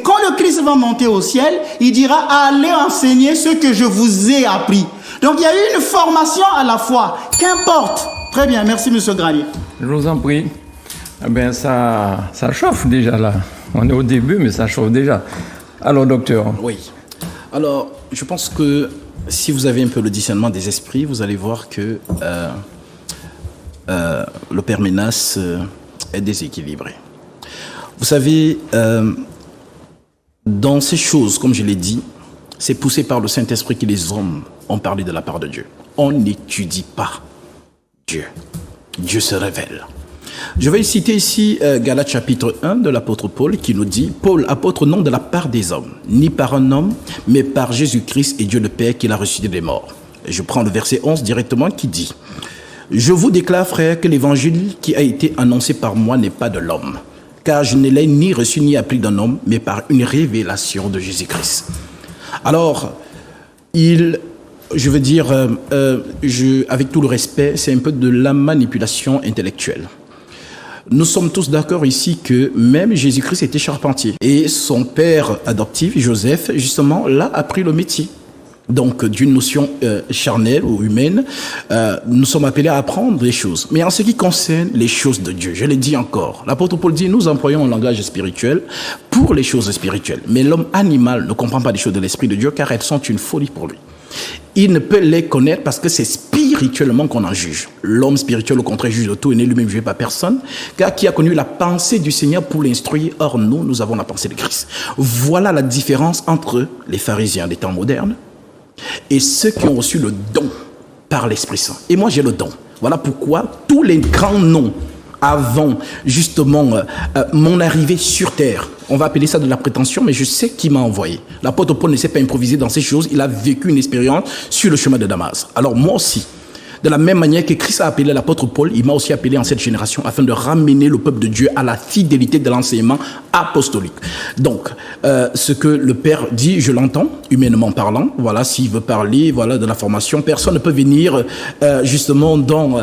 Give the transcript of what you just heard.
Quand le Christ va monter au ciel, il dira allez enseigner ce que je vous ai appris. Donc il y a eu une formation à la fois. Qu'importe. Très bien, merci monsieur Granier. Je vous en prie. Eh bien, ça chauffe déjà là. On est au début, mais ça chauffe déjà. Alors, docteur. Oui. Alors, je pense que si vous avez un peu le discernement des esprits, vous allez voir que le Père Ménas est déséquilibré. Vous savez, dans ces choses, comme je l'ai dit, c'est poussé par le Saint-Esprit que les hommes ont parlé de la part de Dieu. On n'étudie pas Dieu. Dieu se révèle. Je vais citer ici Galates chapitre 1 de l'apôtre Paul qui nous dit « Paul, apôtre, non de la part des hommes, ni par un homme, mais par Jésus-Christ et Dieu le Père qu'il a ressuscité des morts. » Et je prends le verset 11 directement qui dit « Je vous déclare, frères, que l'évangile qui a été annoncé par moi n'est pas de l'homme, car je ne l'ai ni reçu ni appris d'un homme, mais par une révélation de Jésus-Christ. » Alors, je veux dire, avec tout le respect, c'est un peu de la manipulation intellectuelle. Nous sommes tous d'accord ici que même Jésus-Christ était charpentier. Et son père adoptif, Joseph, justement, là, a pris le métier. Donc, d'une notion charnelle ou humaine, nous sommes appelés à apprendre des choses. Mais en ce qui concerne les choses de Dieu, je l'ai dit encore, l'apôtre Paul dit, nous employons un langage spirituel pour les choses spirituelles. Mais l'homme animal ne comprend pas les choses de l'Esprit de Dieu car elles sont une folie pour lui. Il ne peut les connaître parce que c'est spirituellement qu'on en juge. L'homme spirituel, au contraire, juge de tout et n'est lui-même jugé par personne, car qui a connu la pensée du Seigneur pour l'instruire. Or, nous avons la pensée de Christ. Voilà la différence entre les pharisiens des temps modernes et ceux qui ont reçu le don par l'Esprit Saint. Et moi, j'ai le don. Voilà pourquoi tous les grands noms avant justement mon arrivée sur terre, on va appeler ça de la prétention, mais je sais qui m'a envoyé. L'apôtre Paul ne s'est pas improvisé dans ces choses, il a vécu une expérience sur le chemin de Damas. Alors moi aussi, de la même manière que Christ a appelé l'apôtre Paul, il m'a aussi appelé en cette génération afin de ramener le peuple de Dieu à la fidélité de l'enseignement apostolique. Donc, ce que le Père dit, je l'entends, humainement parlant. Voilà, s'il veut parler, voilà, de la formation, personne ne peut venir justement dans